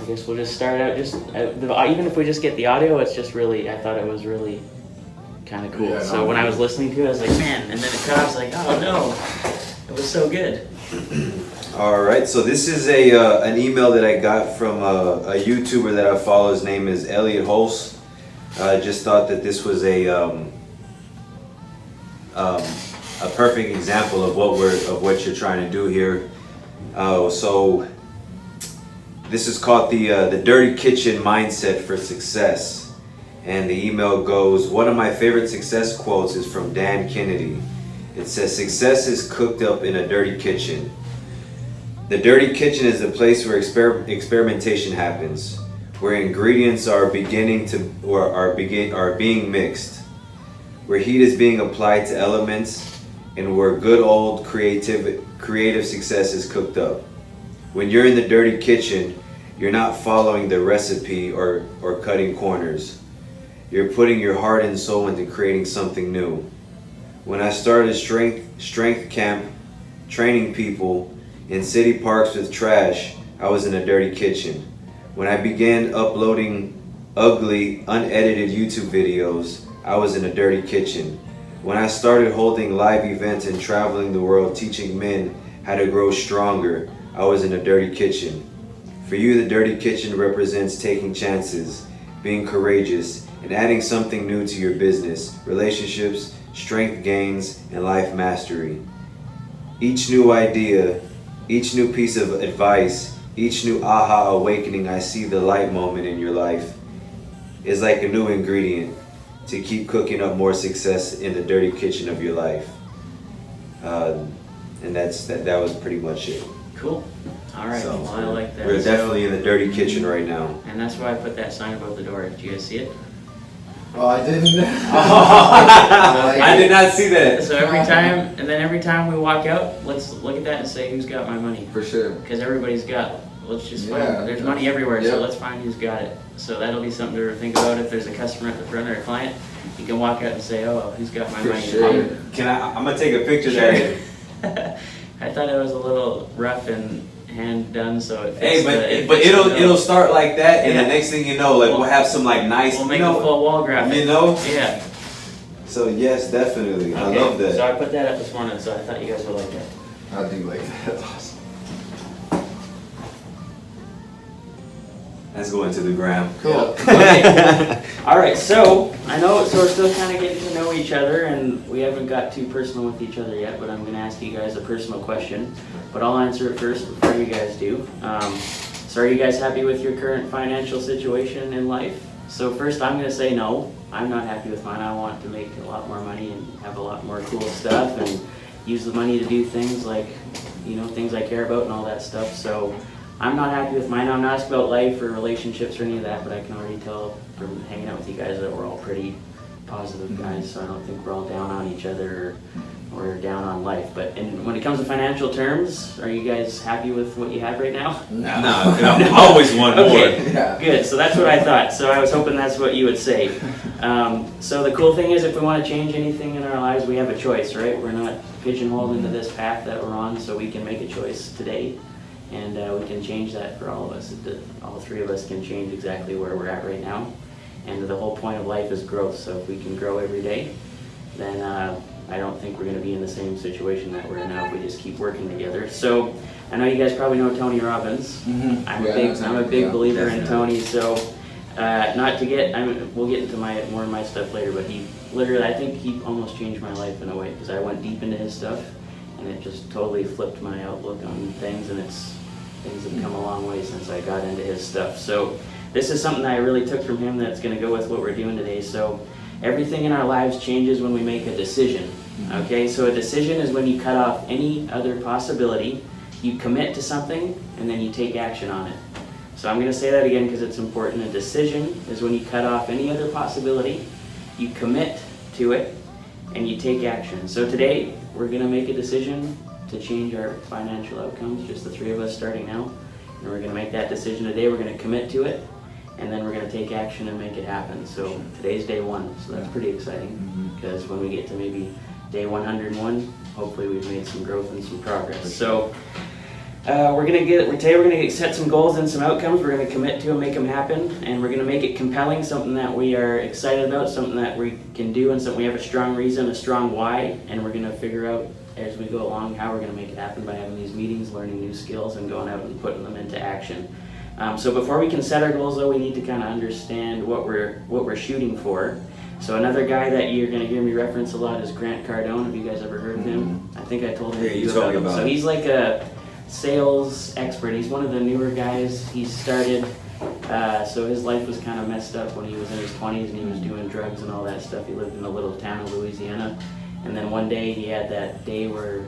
guess we'll just start out. Even if we just get the audio, it's just really. I thought it was really kind of cool. Yeah, so when I was listening to it, I was like, man. And then it cut off. I was like, oh no, it was so good. All right, so this is an email that I got from a YouTuber that I follow. His name is Elliot Holst. I just thought that this was a perfect example of what you're trying to do here. So this is called the Dirty Kitchen Mindset for Success. And the email goes, one of my favorite success quotes is from Dan Kennedy. It says, success is cooked up in a dirty kitchen. The dirty kitchen is the place where experimentation happens, where ingredients are being mixed, where heat is being applied to elements, and where good old creative success is cooked up. When you're in the dirty kitchen, you're not following the recipe or cutting corners. You're putting your heart and soul into creating something new. When I started strength camp, training people in city parks with trash, I was in a dirty kitchen. When I began uploading ugly, unedited YouTube videos, I was in a dirty kitchen. When I started holding live events and traveling the world teaching men how to grow stronger, I was in a dirty kitchen. For you, the dirty kitchen represents taking chances, being courageous, and adding something new to your business, relationships, strength gains, and life mastery. Each new idea, each new piece of advice, each new aha awakening, I see the light moment in your life, is like a new ingredient to keep cooking up more success in the dirty kitchen of your life. And that was pretty much it. Cool. All right. So, well, I like that. We're definitely in the dirty kitchen right now. And that's why I put that sign above the door. Did you guys see it? Oh, I didn't. I did not see that. So every time we walk out, let's look at that and say who's got my money. For sure. Because everybody's got. Let's just Yeah. find. There's money everywhere, so Yep. let's find who's got it. So that'll be something to think about. If there's a customer at the front or a client, you can walk out and say, "Oh, who's got my For money?" sure. I'm gonna take a picture of that. I thought it was a little rough and hand done, so it. Hey, fits but the it'll start like that, and Yeah. the next thing you know, like we'll have some like nice, We'll make a full wall graphic. you know. Yeah. So yes, definitely, I Okay, love that. So I put that up this morning, so I thought you guys would like that. I do like that. That's awesome. Let's go into the gram. Cool. Okay. All right, so I know, so we're still kind of getting to know each other, and we haven't got too personal with each other yet, but I'm going to ask you guys a personal question, but I'll answer it first before you guys do. So are you guys happy with your current financial situation in life? So first, I'm going to say no. I'm not happy with mine. I want to make a lot more money and have a lot more cool stuff and use the money to do things like, things I care about and all that stuff. So I'm not happy with mine. I'm not asking about life or relationships or any of that, but I can already tell from hanging out with you guys that we're all pretty positive guys, so I don't think we're all down on each other or down on life. But when it comes to financial terms, are you guys happy with what you have right now? No, I always want more. Okay, Yeah. good. So that's what I thought. So I was hoping that's what you would say. So the cool thing is, if we want to change anything in our lives, we have a choice, right? We're not pigeonholed into this path that we're on, so we can make a choice today. And we can change that for all of us. All three of us can change exactly where we're at right now. And the whole point of life is growth. So if we can grow every day, then I don't think we're going to be in the same situation that we're in now if we just keep working together. So I know you guys probably know Tony Robbins. Mm-hmm. I'm a big believer in definitely. Tony. So we'll get into more of my stuff later. But he literally, I think he almost changed my life in a way, because I went deep into his stuff, and it just totally flipped my outlook on things, and things have come a long way since I got into his stuff. So this is something that I really took from him that's going to go with what we're doing today. So everything in our lives changes when we make a decision. Okay, so a decision is when you cut off any other possibility, you commit to something, and then you take action on it. So I'm going to say that again because it's important. A decision is when you cut off any other possibility, you commit to it, and you take action. So today we're going to make a decision to change our financial outcomes, just the three of us starting now. And we're going to make that decision today. We're going to commit to it, and then we're going to take action and make it happen. So today's day one, so that's pretty exciting, because when we get to maybe day 101, hopefully we've made some growth and some progress. So Today we're gonna set some goals and some outcomes. We're gonna commit to and make them happen, and we're gonna make it compelling, something that we are excited about, something that we can do, and something we have a strong reason, a strong why, and we're gonna figure out as we go along how we're gonna make it happen by having these meetings, learning new skills, and going out and putting them into action. So before we can set our goals, though, we need to kind of understand what we're shooting for. So another guy that you're going to hear me reference a lot is Grant Cardone. Have you guys ever heard of him? I think I told him. Yeah, you told me about So him. he's like a sales expert. He's one of the newer guys. He started, so his life was kind of messed up when he was in his 20s and he was doing drugs and all that stuff. He lived in a little town of Louisiana. And then one day he had that day where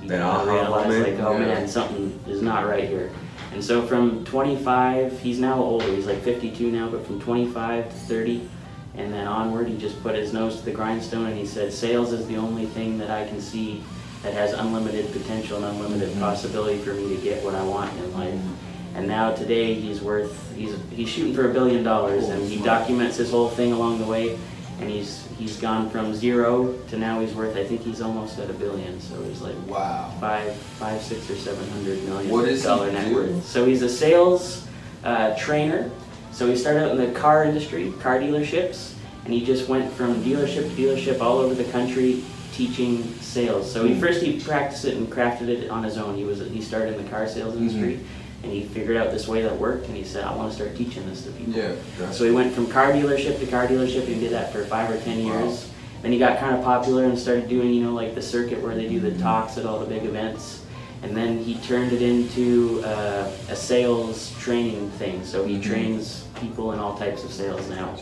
he That kinda aha realized, moment? like, oh man, something is not right here. And so from 25, he's now older, he's like 52 now, but from 25 to 30, and then onward, he just put his nose to the grindstone and he said, sales is the only thing that I can see that has unlimited potential and unlimited possibility for me to get what I want in life. And now today he's shooting for $1 billion, and he documents his whole thing along the way, and he's gone from 0 to now he's worth, I think he's almost at $1 billion, so he's like Wow. five, 600 or 700 million What does he dollar net do? worth. So he's a sales trainer. So he started out in the car industry, car dealerships, and he just went from dealership to dealership all over the country teaching sales. So he practiced it and crafted it on his own. He started in the car sales industry, and he figured out this way that worked, and he said, I want to start teaching this to people. Yeah. So he went from car dealership to car dealership and did that for 5 or 10 years. Then he got kind of popular and started doing, like the circuit where they do the talks at all the big events. And then he turned it into a sales training thing. So he trains people in all types of sales now.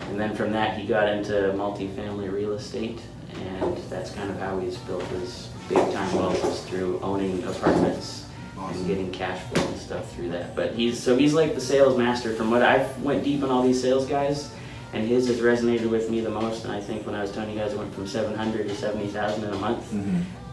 And then from that he got into multifamily real estate, and that's kind of how he's built his big time wealth, is through owning apartments and getting cash flow and stuff through that. But he's like the sales master. From what I've went deep on all these sales guys, and his has resonated with me the most. And I think when I was telling you guys I went from 700 to 70,000 in a month,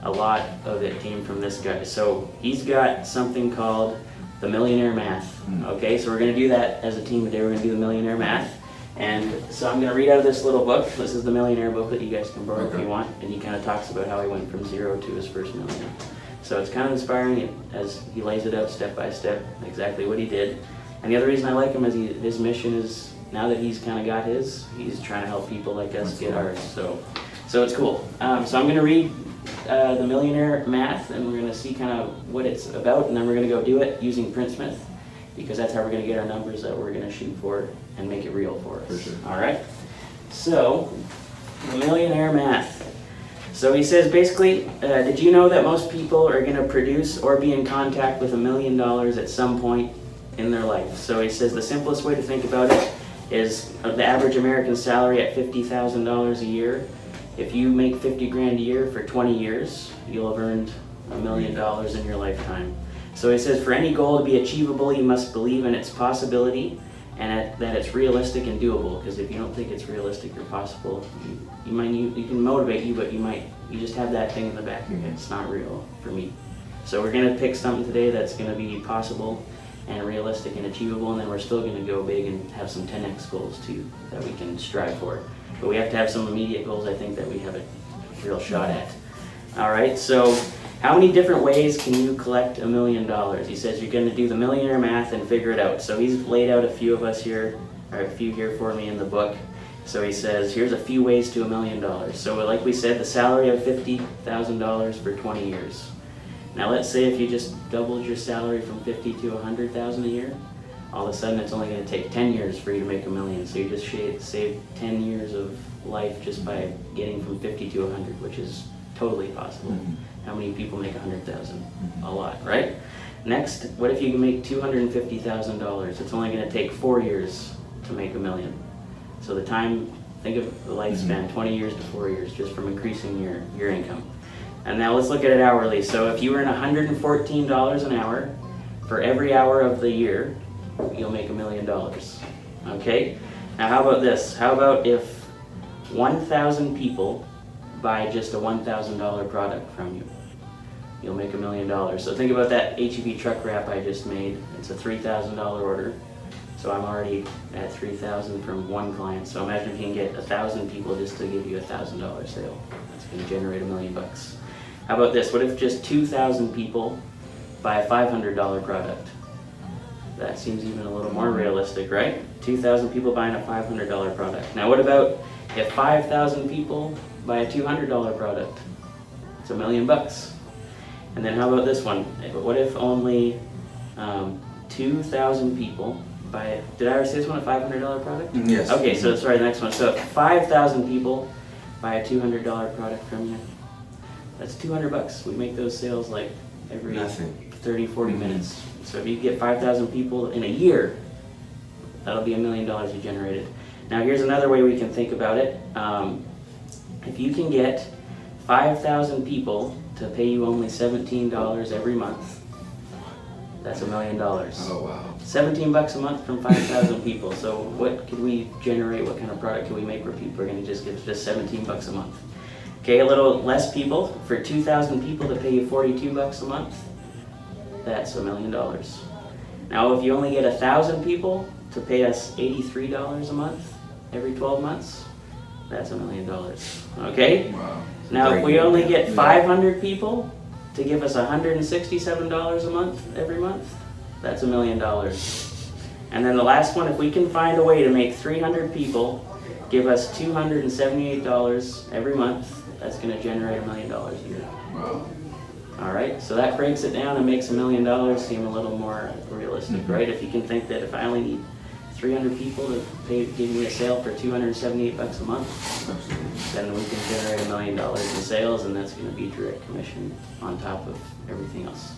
a lot of it came from this guy. So he's got something called the millionaire math. Okay, so we're gonna do that as a team today. We're gonna do the millionaire math. And so I'm gonna read out of this little book. This is the millionaire book that you guys can borrow if you want. And he kind of talks about how he went from 0 to his first million. So it's kind of inspiring as he lays it out step by step, exactly what he did. And the other reason I like him is his mission is, now that he's kind of got his, he's trying to help people like us get ours. So it's cool. So I'm going to read the millionaire math, and we're going to see kind of what it's about, and then we're going to go do it using Printsmith, because that's how we're going to get our numbers that we're going to shoot for and make it real for us. For sure. All right? So, the millionaire math. So he says basically, did you know that most people are going to produce or be in contact with $1 million at some point in their life? So he says the simplest way to think about it is the average American salary at $50,000 a year. If you make 50 grand a year for 20 years, you'll have earned $1 million in your lifetime. So he says for any goal to be achievable, you must believe in its possibility and that it's realistic and doable. Because if you don't think it's realistic or possible, you can motivate you, but you just have that thing in the back of your head. It's not real for me. So we're gonna pick something today that's gonna be possible and realistic and achievable, and then we're still gonna go big and have some 10x goals too that we can strive for. But we have to have some immediate goals, I think, that we have a real shot at. All right, so how many different ways can you collect $1 million? He says you're gonna do the millionaire math and figure it out. So he's laid out a few of us here, or a few here for me in the book. So he says, here's a few ways to $1 million. So like we said, the salary of $50,000 for 20 years. Now let's say if you just doubled your salary from 50 to 100,000 a year, all of a sudden it's only going to take 10 years for you to make $1 million. So you just save 10 years of life just by getting from 50 to 100, which is totally possible. How many people make 100,000? A lot, right? Next, what if you can make $250,000? It's only going to take 4 years to make $1 million. So the time, think of the lifespan, 20 years to 4 years, just from increasing your income. And now let's look at it hourly. So if you earn $114 an hour for every hour of the year, you'll make $1 million. Okay? Now how about this? How about if 1,000 people buy just a $1,000 product from you? You'll make $1 million. So think about that HEB truck wrap I just made. It's a $3,000 order. So I'm already at $3,000 from one client. So imagine if you can get 1,000 people just to give you a $1,000 sale. That's going to generate $1 million. How about this? What if just 2,000 people buy a $500 product. That seems even a little more realistic, right? 2,000 people buying a $500 product. Now what about if 5,000 people buy a $200 product? It's $1 million. And then how about this one? What if only 2,000 people buy, did I already say this one, a $500 product? Yes. Okay, so sorry, the next one. So if 5,000 people buy a $200 product from you, that's $200. We make those sales like every Nothing. 30, 40 minutes. So if you get 5,000 people in a year, that'll be $1 million you generated. Now here's another way we can think about it. If you can get 5,000 people to pay you only $17 every month, that's $1 million. Oh wow. 17 bucks a month from 5,000 people. So what could we generate? What kind of product can we make where people are going to just get just 17 bucks a month? Okay, a little less people. For 2,000 people to pay you 42 bucks a month, that's $1 million. Now, if you only get 1,000 people to pay us $83 a month every 12 months, that's $1 million. Okay? Wow. Now, if we only get 500 people to give us $167 a month every month, that's $1 million. And then the last one, if we can find a way to make 300 people give us $278 every month, that's going to generate $1 million a year. Wow. All right, so that breaks it down and makes $1 million seem a little more realistic, right? If you can think that if I only need 300 people to give me a sale for $278 a month, then we can generate $1 million in sales, and that's going to be direct commission on top of everything else.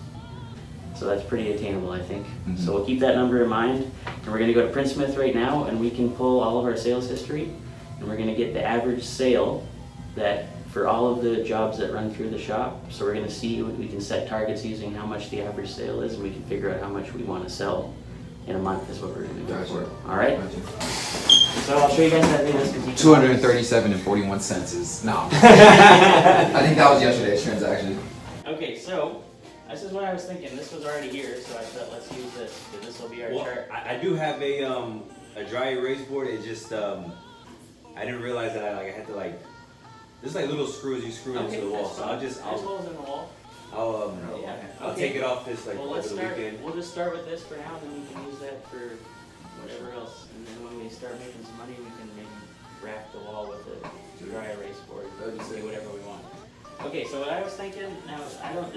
So that's pretty attainable, I think. So we'll keep that number in mind, and we're going to go to Print Smith right now, and we can pull all of our sales history, and we're going to get the average sale that for all of the jobs that run through the shop. So we're going to see, we can set targets using how much the average sale is, and we can figure out how much we want to sell in a month is what we're going to go for. All right? So I'll show you guys that video. 237 and 41 cents is no. I think that was yesterday's transaction. Okay, so this is what I was thinking. This was already here, so I thought let's use this, because this will be our chart. I do have a dry erase board. It just I didn't realize that I had to there's little screws you screw into the wall. So There's holes in the wall. I'll take it off this Well, over let's the start. weekend. We'll just start with this for now, then we can use that for whatever else. And then when we start making some money, we can maybe wrap the wall with a dry erase board. Do whatever we want. Okay, so what I was thinking now, I don't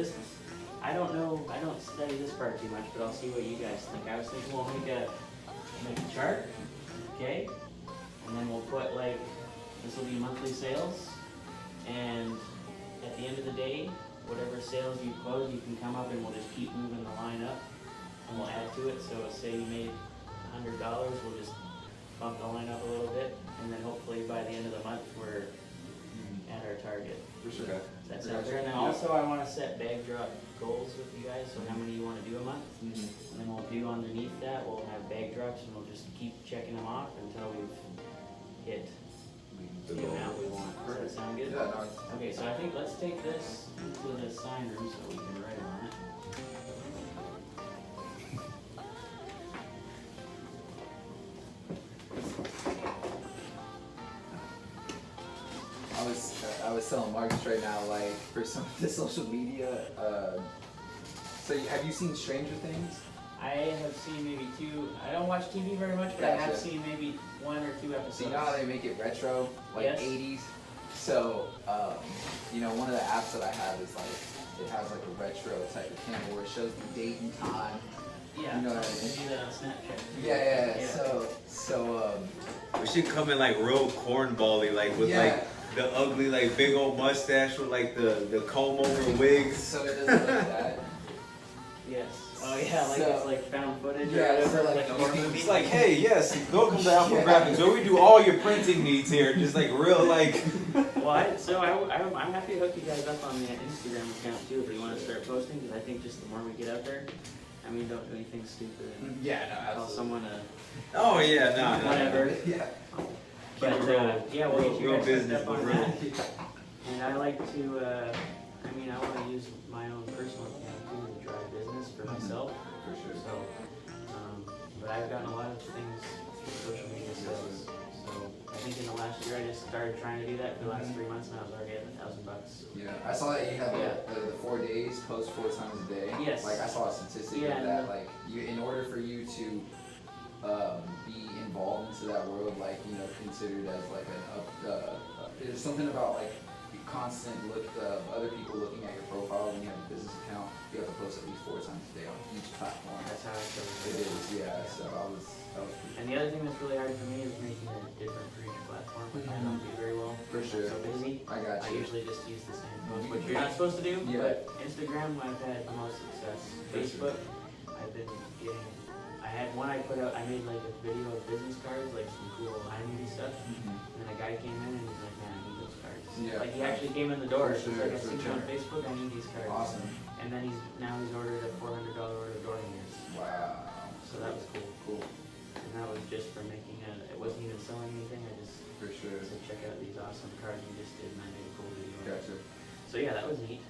study this part too much, but I'll see what you guys think. I was thinking we'll make a chart, okay, and then we'll put this will be monthly sales, and at the end of the day, whatever sales you close, you can come up and we'll just keep moving the line up, and we'll add to it. So say you made $100, we'll just bump the line up a little bit, and then hopefully by the end of the month we're at our target. For sure. Okay. That's out there. And then also I want to set bag drop goals with you guys, so how many you want to do a month. And then we'll do underneath that, we'll have bag drops, and we'll just keep checking them off until we've hit the amount we want. Does that sound good? Yeah, no, Okay, so I think let's take this into the sign room so we can write on it. I was telling Marcus right now, for some of the social media. So have you seen Stranger Things? I have seen maybe 2. I don't watch TV very much, but I have Gotcha. seen maybe 1 or 2 episodes. So you know how they make it retro, Yes. 80s. So one of the apps that I have is it has a retro type of camera where it shows the date and time. Yeah, You know what I I mean? do that on Snapchat. Yeah. So We should come in real cornbally, with Yeah. the ugly big old mustache with the comb over wigs. so it doesn't look like that. Yes. Oh yeah, So- it's found footage Yeah, or whatever, so, like a horror you can- movie. It's hey, yes, welcome to Alpha Graphics, where we do all your printing needs here. Just real Well, I'm happy to hook you guys up on the Instagram account too if you want to start posting, because I think just the more we get out there, don't do anything stupid and Yeah, no, call absolutely. someone Oh yeah, no. whatever. Yeah. But yeah, we'll get you real guys business, hooked up on but real. that. And I like to, I want to use my own personal account too to drive business for myself. for sure. So, but I've gotten a lot of things through social media sales. So I think in the last year I just started trying to do that for the last 3 months, and I was already at $1,000. Yeah, I saw that you had Yeah. the 4 days, post 4 times a day. Yes. Like I saw a statistic Yeah, of that. and- Like you, in order for you to be involved into that world, like considered as like there's something about like the constant look of other people looking at your profile when you have a business account. You have to post at least 4 times a day on each platform. That's how I feel. It is, yeah. So that was pretty. And the other thing that's really hard for me is making it different for each platform. I don't do very well. For sure. I'm so busy. I got I you. usually just use the same post, which you're not supposed to do. Yeah. But Instagram, I've had the most success. For sure. Facebook, I've been getting. I had one I put out. I made like a video of business cards, like some cool anime stuff. And then a guy came in and he's like, "Man, I need those cards." Yeah. Like he actually came in the door. For He's sure, like, "I for see you sure. on Facebook. I need these cards." Awesome. And then he's ordered a $400 order of door hangers. Wow. So that was cool. Cool. And that was just for making it wasn't even selling anything. I just For sure. said, check out these awesome cards you just did, and I made a cool video. Gotcha. So yeah, that was neat.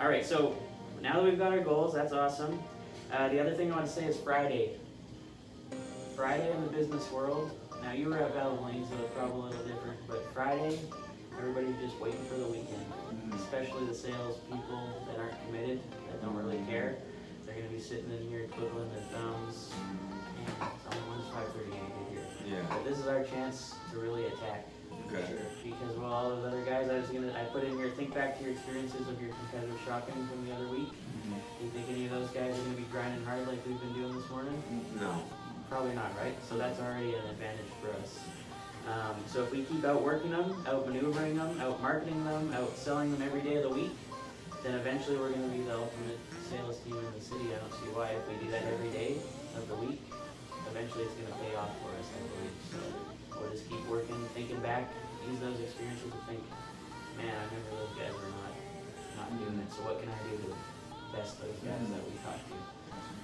All right, so now that we've got our goals, that's awesome. The other thing I want to say is Friday. Friday in the business world. Now you were at Valvoline, so it's probably a little different. But Friday, everybody's just waiting for the weekend. Especially the sales people that aren't committed, that don't really care. They're gonna be sitting in here twiddling their thumbs. And it's only 5:38 here. Yeah. But this is our chance to really attack. Okay. Because while all those other guys, I put in here, think back to your experiences of your competitive shopping from the other week. Do you think any of those guys are gonna be grinding hard like we've been doing this morning? No. Probably not, right? So that's already an advantage for us. So if we keep outworking them, outmaneuvering them, outmarketing them, outselling them every day of the week, then eventually we're going to be the ultimate sales team in the city. I don't see why. If we do that every day of the week, eventually it's going to pay off for us, I believe. So we'll just keep working, thinking back, use those experiences to think, man, I remember those guys were not doing it. So what can I do to best those guys that we talked to?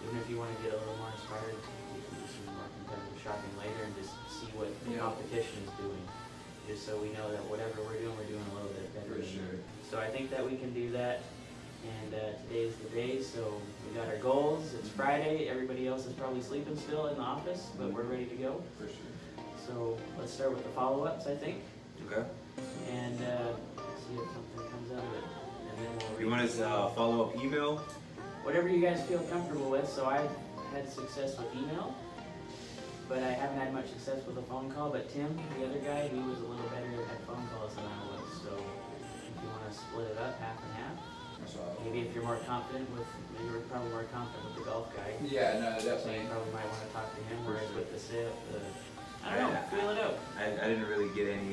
Even if you want to get a little more inspired, you can do some more competitive shopping later and just see what the competition is doing. Just so we know that whatever we're doing a little bit better. For sure. So I think that we can do that. And today's the day, so we got our goals. It's Friday. Everybody else is probably sleeping still in the office, but we're ready to go. For sure. So let's start with the follow-ups, I think, Okay. and see if something comes out of it. And then we'll You want us to follow up email? whatever you guys feel comfortable with. So I've had success with email, but I haven't had much success with a phone call. But Tim, the other guy, he was a little better at phone calls than I was. So if you want to split it up, half and half. That's what I- Maybe if you're more confident with, maybe you're probably more confident with the golf guy. Yeah, no, So you definitely. probably might want to talk to him, whereas with the sale, I don't know, Yeah. feel it out. I didn't really get any.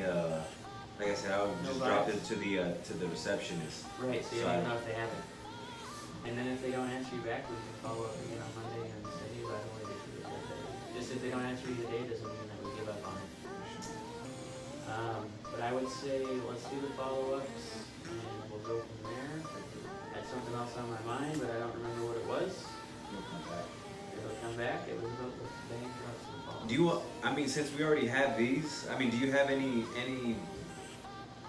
Like I said, I would just No drop vibes. it to the receptionist. Right, so you So don't I- even know if they have it. And then if they don't answer you back, we can follow up again on Monday and say, hey, by the way, this is a good day. Just if they don't answer you today, doesn't mean that we give up on it. But I would say, let's do the follow-ups and we'll go from there. I had something else on my mind, but I don't remember what it was. You'll come back. It'll come back, it was about the bank trucks and follow. Do you? I mean, since we already have these, I mean, do you have any?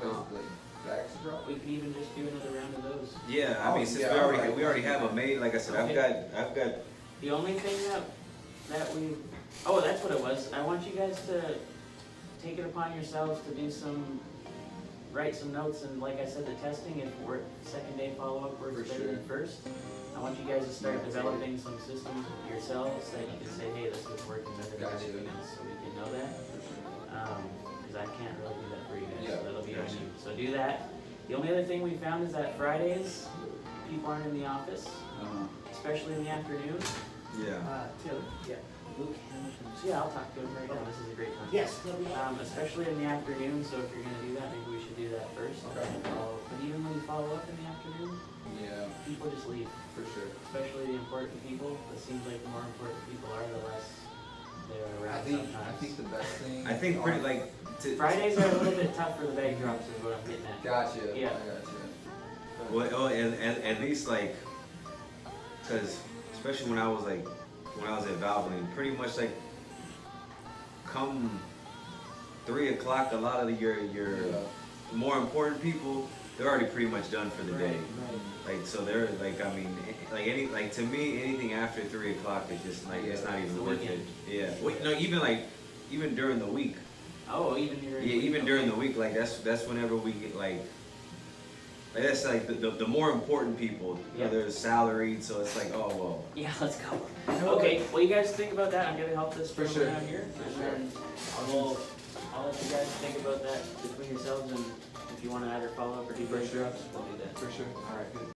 Like back to drop. We can even just do another round of those. Yeah, I Oh, mean, since yeah, alright. we already have them made. Like I said, Okay. I've got. The only thing that we, oh, that's what it was. I want you guys to take it upon yourselves to do write some notes, and like I said, the testing, if second day follow-up works For better sure. than first. I want you guys to start developing some systems yourselves that you can say, hey, this is working better than Gotcha. anything else, so we can know that. For sure. Because I can't really do that for you guys, Yeah, so that'll be on gotcha. you. So do that. The only other thing we found is that Fridays, people aren't in the office, especially in the afternoon. Yeah. Tim, Yeah. Luke Hamilton. So yeah, I'll talk to him right now. This is a great time. Yes, that'll be Especially in the afternoon, so if you're gonna do that, maybe we should do that first. Okay. But even when you follow up in the afternoon, Yeah, people just leave, for sure. especially the important people. It seems like the more important people are, the less they're I around think sometimes. the best thing. I think pretty like. Fridays are a little bit tough for the bag drops is what I'm getting at. Gotcha. Yeah. I gotcha. Well, at least like, because especially when I was at Valvoline, pretty much like, come 3 o'clock, a lot of your Yeah. more important people, they're already pretty much done for the day. Right. Like, so they're like, I mean, like to me, anything after 3 o'clock is just like, it's not It's even the worth weekend. it. Yeah. Wait, no, even during the week. Oh, even during Yeah, even during the week, like that's whenever we get like Like that's like the more important people. Yeah. They're salaried, so it's like, oh well. Yeah, let's go. know Okay, well you guys think about that. I'm gonna help this For person sure. out here. For And sure. then I'll let you guys think about that between yourselves, and if you want to either follow up or do For break sure. ups, we'll do that. For sure. All right, good.